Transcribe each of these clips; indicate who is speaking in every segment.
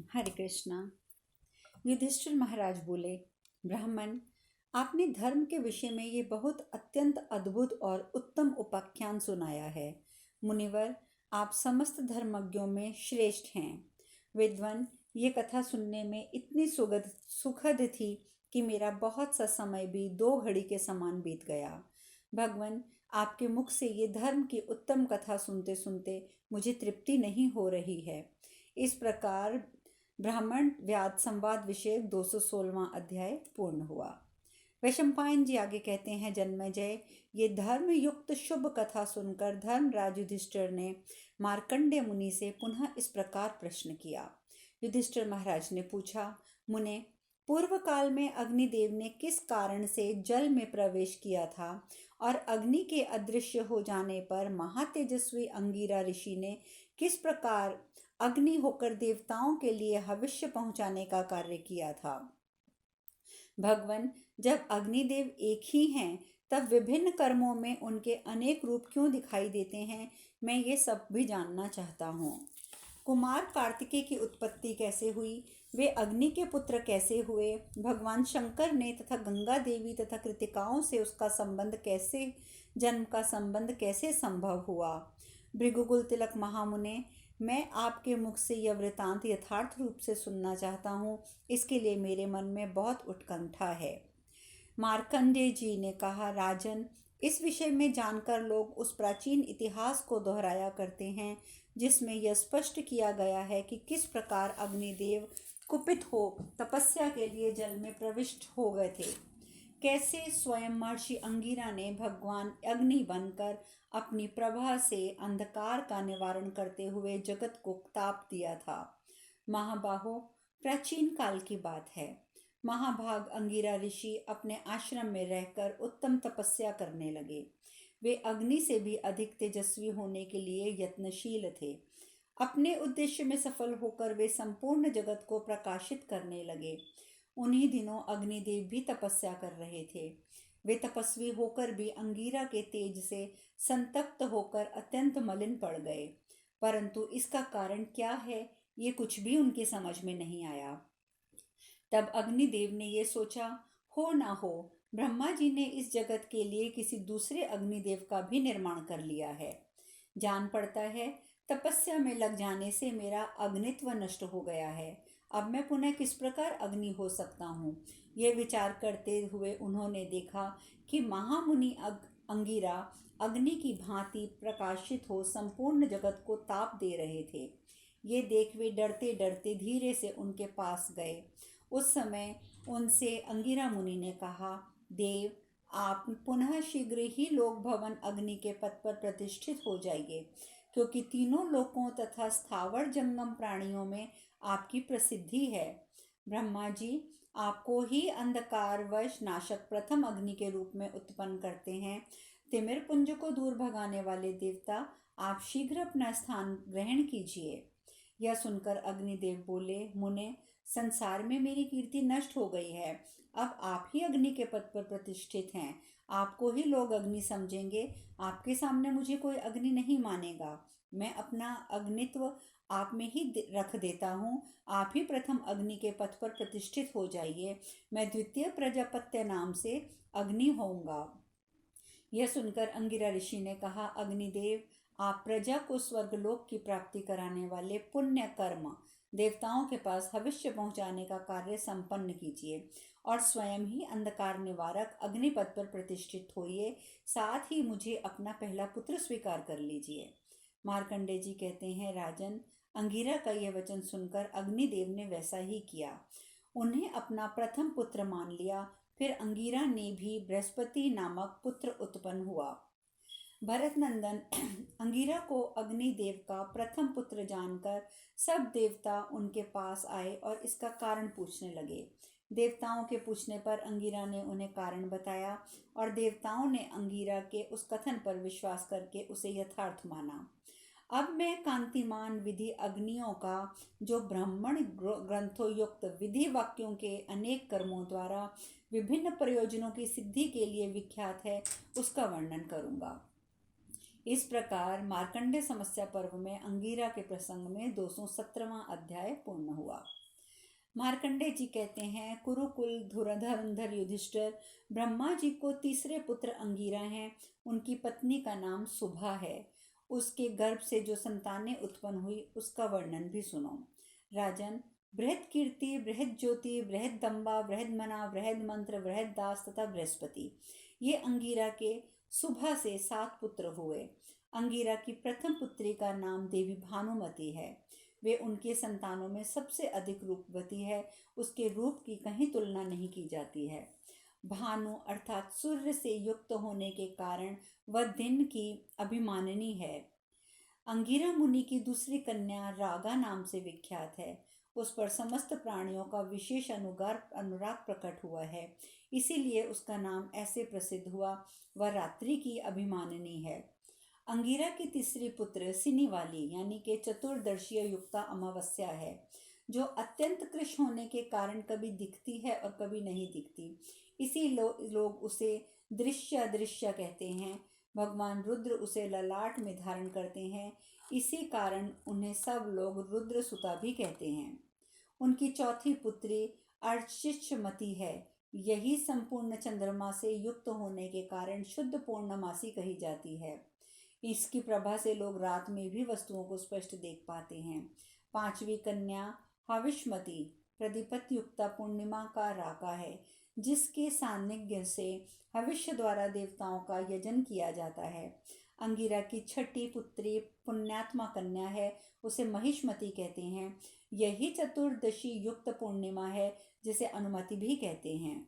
Speaker 1: हरे कृष्णा। युधिष्ठिर महाराज बोले, ब्राह्मण, आपने धर्म के विषय में ये बहुत अत्यंत अद्भुत और उत्तम उपाख्यान सुनाया है। मुनिवर, आप समस्त धर्मज्ञों में श्रेष्ठ हैं। विद्वान, ये कथा सुनने में इतनी सुखद थी कि मेरा बहुत सा समय भी 2 घड़ी के समान बीत गया। भगवान, आपके मुख से ये धर्म की उत्तम कथा सुनते सुनते मुझे तृप्ति नहीं हो रही है। इस प्रकार ब्राह्मण व्याद संवाद विषय 216वां अध्याय पूर्ण हुआ। वैशंपायन जी आगे कहते हैं, जन्मेजय, ये धर्म युक्त शुभ कथा सुनकर धर्मराज युधिष्ठिर ने मार्कंडेय मुनि से पुनः इस प्रकार प्रश्न किया। युधिष्ठिर महाराज ने पूछा, मुने, पूर्व काल में अग्निदेव ने किस कारण से जल में प्रवेश किया था और अग्नि के अदृश्य हो जाने पर महातेजस्वी अंगिरा ऋषि ने किस प्रकार अग्नि होकर देवताओं के लिए हविष्य पहुंचाने का कार्य किया था। भगवान, जब अग्निदेव एक ही हैं, तब विभिन्न कर्मों में उनके अनेक रूप क्यों दिखाई देते हैं, मैं ये सब भी जानना चाहता हूँ। कुमार कार्तिकेय की उत्पत्ति कैसे हुई, वे अग्नि के पुत्र कैसे हुए, भगवान शंकर ने तथा गंगा देवी तथा कृतिकाओं से उसका संबंध कैसे, जन्म का संबंध कैसे संभव हुआ। भृगुकुल तिलक महामुने, मैं आपके मुख से यह वृतांत यथार्थ रूप से सुनना चाहता हूँ, इसके लिए मेरे मन में बहुत उत्कंठा है। मार्कंडेय जी ने कहा, राजन, इस विषय में जानकर लोग उस प्राचीन इतिहास को दोहराया करते हैं जिसमें यह स्पष्ट किया गया है कि किस प्रकार अग्निदेव कुपित हो तपस्या के लिए जल में प्रविष्ट हो गए थे, कैसे स्वयं महर्षि अंगिरा ने भगवान अग्नि बनकर अपनी प्रभा से अंधकार का निवारण करते हुए जगत को ताप दिया था। महाबाहो, प्राचीन काल की बात है। महाभाग अंगिरा ऋषि अपने आश्रम में रहकर उत्तम तपस्या करने लगे। वे अग्नि से भी अधिक तेजस्वी होने के लिए यत्नशील थे। अपने उद्देश्य में सफल होकर वे संपूर्ण जगत को प्रकाशित करने लगे। उन्हीं दिनों अग्निदेव भी तपस्या कर रहे थे। वे तपस्वी होकर भी अंगिरा के तेज से संतप्त होकर अत्यंत मलिन पड़ गए, परंतु इसका कारण क्या है, ये कुछ भी उनकी समझ में नहीं आया। तब अग्निदेव ने ये सोचा, हो ना हो, ब्रह्मा जी ने इस जगत के लिए किसी दूसरे अग्निदेव का भी निर्माण कर लिया है। जान पड़ता है तपस्या में लग जाने से मेरा अग्नित्व नष्ट हो गया है। अब मैं पुनः किस प्रकार अग्नि हो सकता हूँ। ये विचार करते हुए उन्होंने देखा कि महामुनि अंगिरा अग्नि की भांति प्रकाशित हो संपूर्ण जगत को ताप दे रहे थे। ये देख वे डरते डरते धीरे से उनके पास गए। उस समय उनसे अंगिरा मुनि ने कहा, देव, आप पुनः शीघ्र ही लोक भवन अग्नि के पद पर प्रतिष्ठित हो जाइए, क्योंकि तीनों लोकों तथा स्थावर जंगम प्राणियों में आपकी प्रसिद्धि है। ब्रह्मा जी आपको ही अंधकारवश नाशक प्रथम अग्नि के रूप में उत्पन्न करते हैं। तिमिर पुंज को दूर भगाने वाले देवता, आप शीघ्र अपना स्थान ग्रहण कीजिए। यह सुनकर अग्निदेव बोले, मुने, संसार में मेरी कीर्ति नष्ट हो गई है। अब आप ही अग्नि के पद पर प्रतिष्ठित हैं। आपको ही लोग अग्नि समझेंगे। आपके सामने मुझे कोई अग्नि नहीं मानेगा। मैं अपना अग्नित्व आप में ही रख देता हूँ। आप ही प्रथम अग्नि के पद पर प्रतिष्ठित हो जाइए। मैं द्वितीय प्रजापत्य नाम से अग्नि होऊंगा। यह सुनकर अंगिरा ऋषि ने कहा, अग्निदेव, आप प्रजा को स्वर्गलोक की प्राप्ति कराने वाले पुण्य कर्म देवताओं के पास भविष्य पहुंचाने का कार्य संपन्न कीजिए और स्वयं ही अंधकार निवारक अग्निपद पर प्रतिष्ठित होइए। साथ ही मुझे अपना पहला पुत्र स्वीकार कर लीजिए। मार्कंडेय जी कहते हैं, राजन, अंगिरा का यह वचन सुनकर अग्निदेव ने वैसा ही किया। उन्हें अपना प्रथम पुत्र मान लिया। फिर अंगिरा ने भी बृहस्पति नामक पुत्र उत्पन्न हुआ। भरत नंदन अंगिरा को अग्निदेव का प्रथम पुत्र जानकर सब देवता उनके पास आए और इसका कारण पूछने लगे। देवताओं के पूछने पर अंगिरा ने उन्हें कारण बताया और देवताओं ने अंगिरा के उस कथन पर विश्वास करके उसे यथार्थ माना। अब मैं कांतिमान विधि अग्नियों का, जो ब्राह्मण ग्रंथों युक्त विधि वाक्यों के अनेक कर्मों द्वारा विभिन्न प्रयोजनों की सिद्धि के लिए विख्यात है, उसका वर्णन करूंगा। इस प्रकार मार्कंडेय समस्या पर्व में अंगीरा के प्रसंग में 217वां अध्याय पूर्ण हुआ। मार्कंडेय जी कहते हैं, कुरुकुल धुरंधर युधिष्ठिर ब्रह्मा जी को तीसरे पुत्र अंगीरा हैं। उनकी पत्नी का नाम सुभा है। उसके गर्भ से जो संतानें उत्पन्न हुई उसका वर्णन भी सुनो। राजन, बृहद कीर्ति, बृहद ज्योति, बृहद दंबा, बृहद मना, बृहद मंत्र, बृहद दास तथा बृहस्पति, ये अंगीरा के सुभा से 7 पुत्र हुए। अंगीरा की प्रथम पुत्री का नाम देवी भानुमति है। वे उनके संतानों में सबसे अधिक रूपवती है। उसके रूप की कहीं तुलना नहीं की जाती है। भानु अर्थात सूर्य से युक्त होने के कारण वह दिन की अभिमानिनी है। अंगीरा मुनि की दूसरी कन्या रागा नाम से विख्यात है। उस पर समस्त प्राणियों का विशेष अनुराग प्रकट हुआ है, इसीलिए उसका नाम ऐसे प्रसिद्ध हुआ। वह रात्रि की अभिमानिनी है। अंगीरा की तीसरी पुत्र सिनीवाली यानी कि चतुर्दशीय युक्ता अमावस्या है, जो अत्यंत कृश होने के कारण कभी दिखती है और कभी नहीं दिखती। इसी लोग उसे दृश्य अदृश्य कहते हैं। भगवान रुद्र उसे ललाट में धारण करते हैं, इसी कारण उन्हें सब लोग रुद्र सुता भी कहते हैं। उनकी चौथी पुत्री अर्चिष्यमती है। यही संपूर्ण चंद्रमा से युक्त होने के कारण शुद्ध पूर्णमासी कही जाती है। इसकी प्रभा से लोग रात में भी वस्तुओं को स्पष्ट देख पाते हैं। पांचवी कन्या हविष्मती प्रदीपत युक्ता पूर्णिमा का राका है, जिसके सान्निध्य से हविष्य द्वारा देवताओं का यजन किया जाता है। अंगिरा की छठी पुत्री पुण्यात्मा कन्या है, उसे महिष्मती कहते हैं। यही चतुर्दशी युक्त पूर्णिमा है, जिसे अनुमति भी कहते हैं।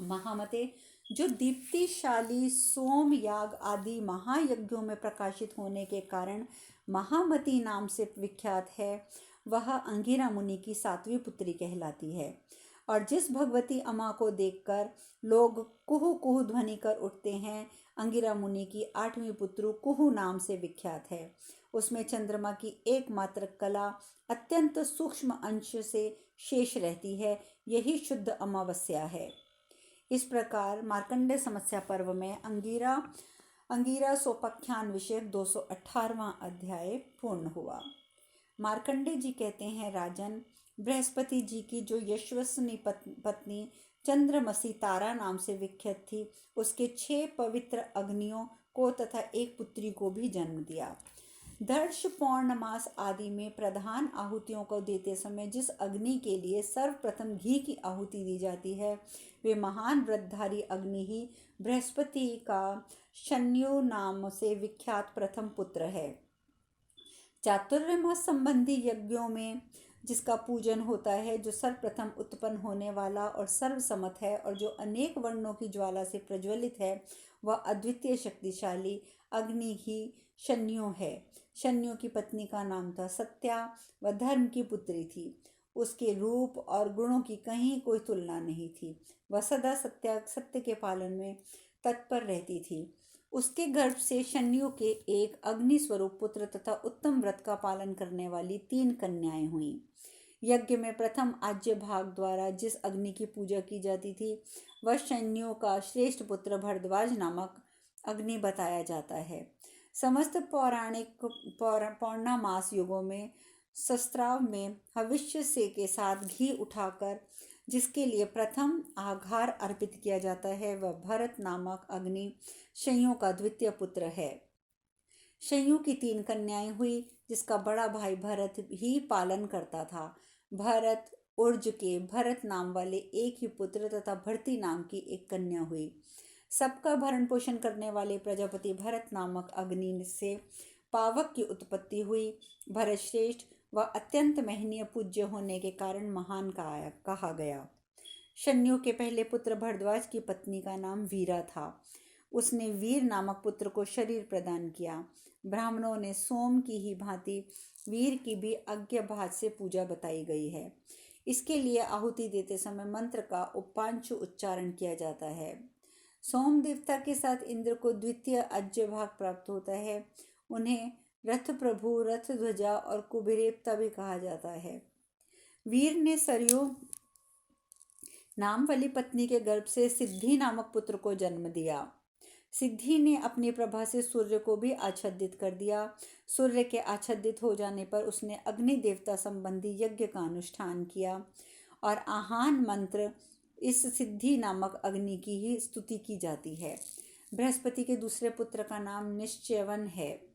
Speaker 1: महामते, जो दीप्तिशाली सोम याग आदि महायज्ञों में प्रकाशित होने के कारण महामती नाम से विख्यात है, वह अंगिरा मुनि की 7वीं पुत्री कहलाती है। और जिस भगवती अमा को देखकर लोग कुहू कुहू ध्वनि कर उठते हैं, अंगिरा मुनि की 8वीं पुत्र कुहू नाम से विख्यात है। उसमें चंद्रमा की एकमात्र कला अत्यंत सूक्ष्म अंश से शेष रहती है, यही शुद्ध अमावस्या है। इस प्रकार मार्कंडेय समस्या पर्व में अंगीरा सोपाख्यान विषयक 218वां अध्याय पूर्ण हुआ। मार्कंडेय जी कहते हैं, राजन, बृहस्पति जी की जो यशस्विनी पत्नी चंद्रमसी तारा नाम से विख्यात थी, उसके 6 पवित्र अग्नियों को तथा एक पुत्री को भी जन्म दिया। दर्श पौर्णमास आदि में प्रधान आहुतियों को देते समय जिस अग्नि के लिए सर्वप्रथम घी की आहुति दी जाती है, वे महान व्रतधारी अग्नि ही बृहस्पति का शन्यो नाम से विख्यात प्रथम पुत्र है। चातुर्मास संबंधी यज्ञों में जिसका पूजन होता है, जो सर्वप्रथम उत्पन्न होने वाला और सर्वसम्मत है और जो अनेक वर्णों की ज्वाला से प्रज्वलित है, वह अद्वितीय शक्तिशाली अग्नि ही शन्यो है। शन्यो की पत्नी का नाम था सत्या। वह धर्म की पुत्री थी। उसके रूप और गुणों की कहीं कोई तुलना नहीं थी। वह सदा सत्य के पालन में तत्पर रहती थी। उसके गर्भ से शन्यो के एक अग्नि स्वरूप पुत्र तथा उत्तम व्रत का पालन करने वाली 3 कन्याएं हुईं। यज्ञ में प्रथम आज्य भाग द्वारा जिस अग्नि की पूजा की जाती थी, वह शन्यो का श्रेष्ठ पुत्र भरद्वाज नामक अग्नि बताया जाता है। समस्त पौराणिक पौर्णमास युगों में शस्त्राव में हविष्य से के साथ घी उठाकर जिसके लिए प्रथम आघार अर्पित किया जाता है, वह भरत नामक अग्नि शंयु का द्वितीय पुत्र है। शंयु की 3 कन्याएं हुई, जिसका बड़ा भाई भरत ही पालन करता था। भरत उर्ज के भरत नाम वाले एक ही पुत्र तथा भरती नाम की एक कन्या हुई। सबका भरण पोषण करने वाले प्रजापति भरत नामक अग्नि से पावक की उत्पत्ति हुई। भरत श्रेष्ठ व अत्यंत महनीय पूज्य होने के कारण महान कहा गया। शन्यु के पहले पुत्र भरद्वाज की पत्नी का नाम वीरा था। उसने वीर नामक पुत्र को शरीर प्रदान किया। ब्राह्मणों ने सोम की ही भांति वीर की भी अज्ञ भात से पूजा बताई गई है। इसके लिए आहुति देते समय मंत्र का उपांशु उच्चारण किया जाता है। सोम देवता के साथ इंद्र को द्वितीय अज्य भाग प्राप्त होता है। उन्हें रथ प्रभु, रथ ध्वजा और कुबेरेवता भी कहा जाता है। वीर ने सरयू नाम वाली पत्नी के गर्भ से सिद्धि नामक पुत्र को जन्म दिया। सिद्धि ने अपनी प्रभा से सूर्य को भी आच्छादित कर दिया। सूर्य के आच्छादित हो जाने पर उसने अग्नि देवता संबंधी यज्ञ का अनुष्ठान किया और आहान मंत्र इस सिद्धि नामक अग्नि की ही स्तुति की जाती है। बृहस्पति के दूसरे पुत्र का नाम निश्चयवन है।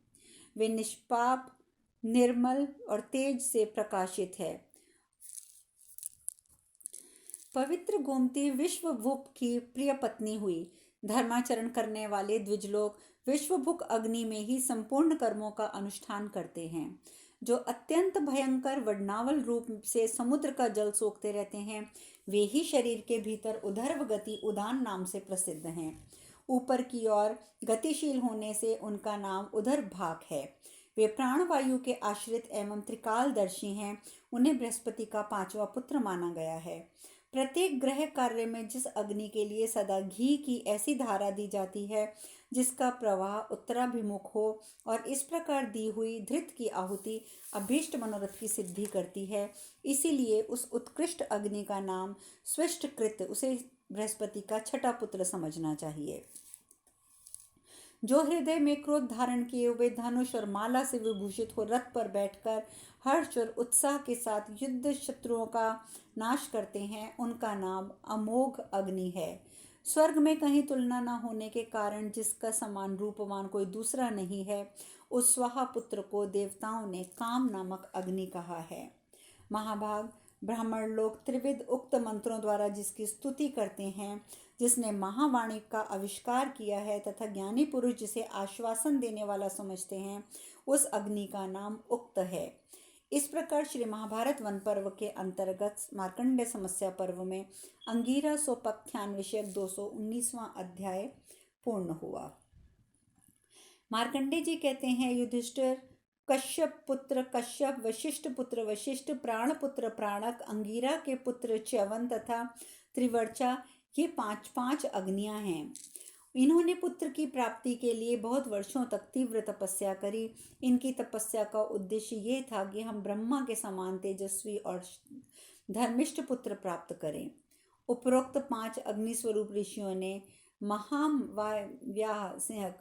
Speaker 1: वे निष्पाप, निर्मल और तेज से प्रकाशित है। पवित्र गोमती विश्वभुक की प्रिय पत्नी हुई। धर्माचरण करने वाले द्विजलोक विश्वभुक अग्नि में ही संपूर्ण कर्मों का अनुष्ठान करते हैं। जो अत्यंत भयंकर वडनावल रूप से समुद्र का जल सोखते रहते हैं, वे ही शरीर के भीतर उधर्व गति उदान नाम से प्रसिद्ध हैं। ऊपर की ओर गतिशील होने से उनका नाम उधर भाग है। वे प्राणवायु के आश्रित एवं त्रिकालदर्शी हैं। उन्हें बृहस्पति का 5वां पुत्र माना गया है। प्रत्येक ग्रह कार्य में जिस अग्नि के लिए सदा घी की ऐसी धारा दी जाती है जिसका प्रवाह उत्तराभिमुख हो और इस प्रकार दी हुई धृत की आहुति अभीष्ट मनोरथ की सिद्धि करती है, इसीलिए उस उत्कृष्ट अग्नि का नाम स्विष्टकृत उसे बृहस्पति का 6ठा पुत्र समझना चाहिए। जो हृदय में क्रोध धारण किए हुए धनुष और माला से विभूषित हो रथ पर बैठकर हर्ष और उत्साह के साथ युद्ध शत्रुओं का नाश करते हैं, उनका नाम अमोघ अग्नि है। स्वर्ग में कहीं तुलना न होने के कारण जिसका समान रूपवान कोई दूसरा नहीं है, उस स्वाहा पुत्र को देवताओं ने काम नामक अग्नि कहा है। महाभाग, ब्राह्मण लोग त्रिविध उक्त मंत्रों द्वारा जिसकी स्तुति करते हैं, जिसने महावाणी का आविष्कार किया है तथा ज्ञानी पुरुष जिसे आश्वासन देने वाला समझते हैं, उस अग्नि का नाम उक्त है। इस प्रकार श्री महाभारत वन पर्व के अंतर्गत मार्कंडेय समस्या पर्व में अंगीरा सोपाख्यान विषयक 219वां अध्याय पूर्ण हुआ। मार्कंडेय जी कहते हैं, युधिष्ठिर, कश्यप पुत्र कश्यप, वशिष्ठ पुत्र वशिष्ठ, प्राण पुत्र प्राणक, अंगीरा के पुत्र च्यवन तथा त्रिवर्चा, ये 5 अग्नियां हैं। इन्होंने पुत्र की प्राप्ति के लिए बहुत वर्षों तक तीव्र तपस्या करी। इनकी तपस्या का उद्देश्य ये था कि हम ब्रह्मा के समान तेजस्वी और धर्मिष्ठ पुत्र प्राप्त करें। उपरोक्त 5 अग्निस्वरूप ऋषियों ने महाव्याहसिंहक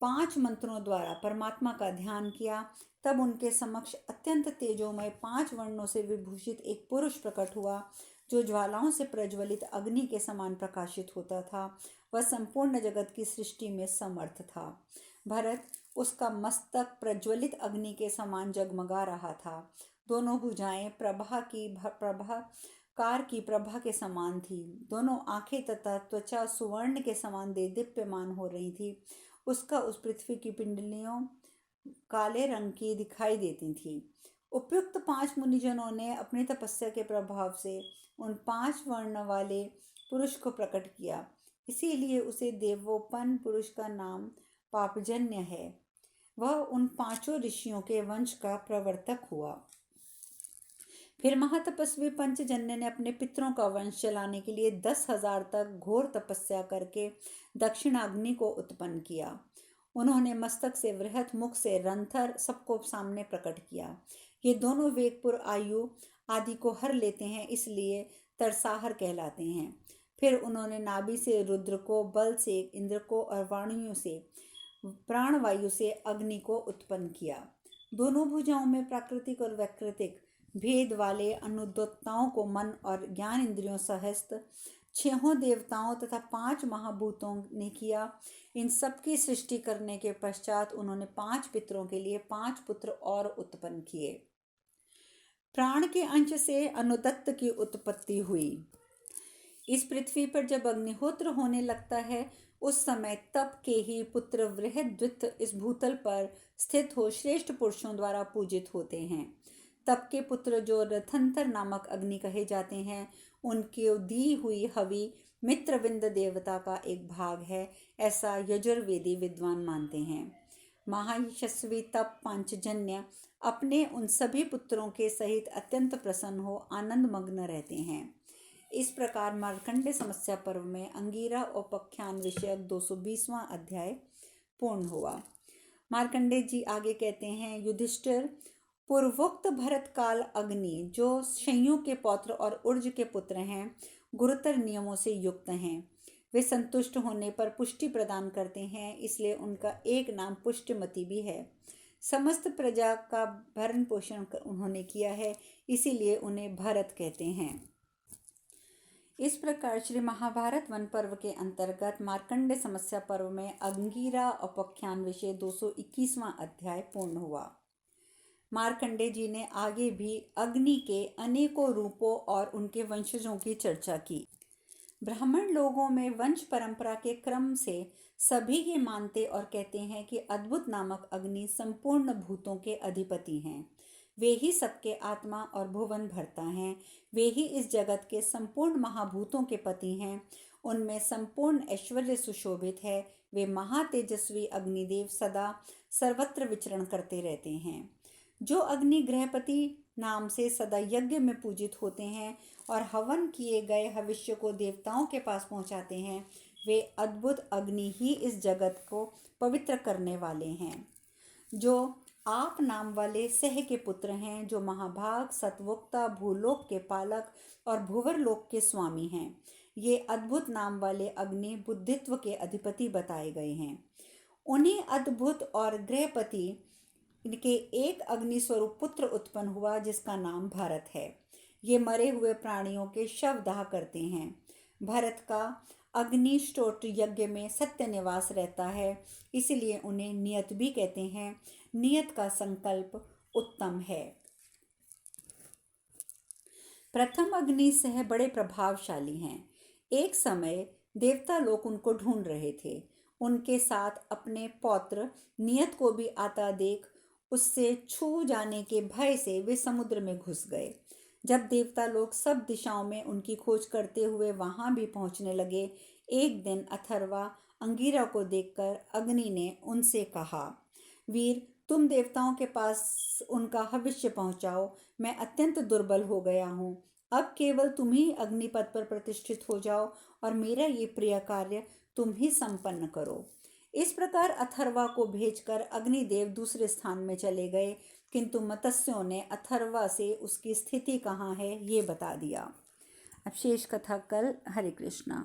Speaker 1: 5 मंत्रों द्वारा परमात्मा का ध्यान किया। तब उनके समक्ष अत्यंत तेजोमय 5 वर्णों से विभूषित एक पुरुष प्रकट हुआ, जो ज्वालाओं से प्रज्वलित अग्नि के समान प्रकाशित होता था। वह संपूर्ण जगत की सृष्टि में समर्थ था। भरत, उसका मस्तक प्रज्वलित अग्नि के समान जगमगा रहा था। दोनों भुजाएं कार की प्रभा के समान थी। दोनों आंखें तथा त्वचा सुवर्ण के समान देदीप्यमान हो रही थी। उसका उस पृथ्वी की पिंडलियों काले रंग की दिखाई देती थी। उपयुक्त 5 मुनिजनों ने अपनी तपस्या के प्रभाव से उन 5 वर्ण वाले पुरुष को प्रकट किया, इसीलिए उसे देवोपन पुरुष का नाम पापजन्य है। वह उन 5 ऋषियों के वंश का प्रवर्तक हुआ। फिर महातपस्वी पंचजन्य ने अपने पितरों का वंश चलाने के लिए 10,000 तक घोर तपस्या करके दक्षिणाग्नि को उत्पन्न किया। उन्होंने मस्तक से वृहत, मुख से रंथर सबको सामने प्रकट किया। ये दोनों वेगपुर आयु आदि को हर लेते हैं, इसलिए तरसाहर कहलाते हैं। फिर उन्होंने नाभि से रुद्र को, बल से इंद्र को और वाणियों से प्राणवायु से अग्नि को उत्पन्न किया। दोनों भुजाओं में प्राकृतिक और वैकृतिक भेद वाले अनुद्योक्ताओं को मन और ज्ञान इंद्रियों सहस्त 6 देवताओं तथा 5 महाभूतों ने किया। इन सब की सृष्टि करने के पश्चात उन्होंने 5 पितरों के लिए 5 पुत्र और उत्पन्न किए। प्राण के अंश से अनुदत्त की उत्पत्ति हुई। इस पृथ्वी पर जब अग्निहोत्र होने लगता है, उस समय तप के ही पुत्र वृहद्वित इस भूतल पर स्थित हो श्रेष्ठ पुरुषों द्वारा पूजित होते हैं। तप के पुत्र जो रथंतर नामक अग्नि कहे जाते हैं, उनकी दी हुई हवि मित्रविंद देवता का एक भाग है, ऐसा यजुर्वेदी विद्वान मानते हैं। महायशस्वी तप पांचजन्य अपने उन सभी पुत्रों के सहित अत्यंत प्रसन्न हो आनंद मग्न रहते हैं। इस प्रकार मार्कंडेय समस्या पर्व में अंगीरा उपाख्यान विषयक 220वां अध्याय पूर्ण हुआ। मार्कंडेय जी आगे कहते हैं, युधिष्ठिर, पूर्वोक्त भरत काल अग्नि जो शयु के पौत्र और उर्ज के पुत्र हैं, गुरुतर नियमों से युक्त हैं। वे संतुष्ट होने पर पुष्टि प्रदान करते हैं, इसलिए उनका एक नाम पुष्टिमती भी है। समस्त प्रजा का भरण पोषण उन्होंने किया है, इसीलिए उन्हें भरत कहते हैं। इस प्रकार श्री महाभारत वन पर्व के अंतर्गत मार्कंडे समस्या पर्व में अंगीरा उपाख्यान विषय 221वां अध्याय पूर्ण हुआ। मार्कंडे जी ने आगे भी अग्नि के अनेकों रूपों और उनके वंशजों की चर्चा की। ब्राह्मण लोगों में वंश परंपरा के क्रम से सभी ये मानते और कहते हैं कि अद्भुत नामक अग्नि संपूर्ण भूतों के अधिपति हैं। वे ही सबके आत्मा और भुवन भरता हैं। वे ही इस जगत के संपूर्ण महाभूतों के पति हैं। उनमें संपूर्ण ऐश्वर्य सुशोभित है। वे महातेजस्वी अग्निदेव सदा सर्वत्र विचरण करते रहते हैं। जो अग्नि गृहपति नाम से सदा यज्ञ में पूजित होते हैं और हवन किए गए हविष्य को देवताओं के पास पहुंचाते हैं, वे अद्भुत अग्नि ही इस जगत को पवित्र करने वाले हैं। जो आप नाम वाले सह के पुत्र हैं, जो महाभाग सतवोक्ता भूलोक के पालक और भुवर लोक के स्वामी हैं, ये अद्भुत नाम वाले अग्नि बुद्धित्व के अधिपति बताए गए हैं। उन्हीं अद्भुत और गृहपति इनके एक अग्नि स्वरूप पुत्र उत्पन्न हुआ जिसका नाम भरत है। ये मरे हुए प्राणियों के शव दाह करते हैं। भरत का अग्निष्टोत्र यज्ञ में सत्य निवास रहता है, इसलिए उन्हें नियत भी कहते हैं। नियत का संकल्प उत्तम है। प्रथम अग्नि सह बड़े प्रभावशाली हैं। एक समय देवता लोग उनको ढूंढ रहे थे। उनके साथ अपने पौत्र नियत को भी आता देख उससे छू जाने के भय से वे समुद्र में घुस गए। जब देवता लोग सब दिशाओं में उनकी खोज करते हुए वहां भी पहुंचने लगे, एक दिन अथर्वा अंगीरा को देखकर अग्नि ने उनसे कहा, वीर, तुम देवताओं के पास उनका हविष्य पहुंचाओ। मैं अत्यंत दुर्बल हो गया हूँ। अब केवल तुम ही अग्निपथ पर प्रतिष्ठित हो जाओ और मेरा ये प्रिय कार्य तुम ही संपन्न करो। इस प्रकार अथर्वा को भेजकर अग्निदेव दूसरे स्थान में चले गए, किंतु मत्स्यों ने अथर्वा से उसकी स्थिति कहाँ है ये बता दिया। अब शेष कथा कल। हरे कृष्णा,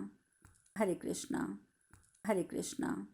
Speaker 1: हरे कृष्णा, हरे कृष्णा।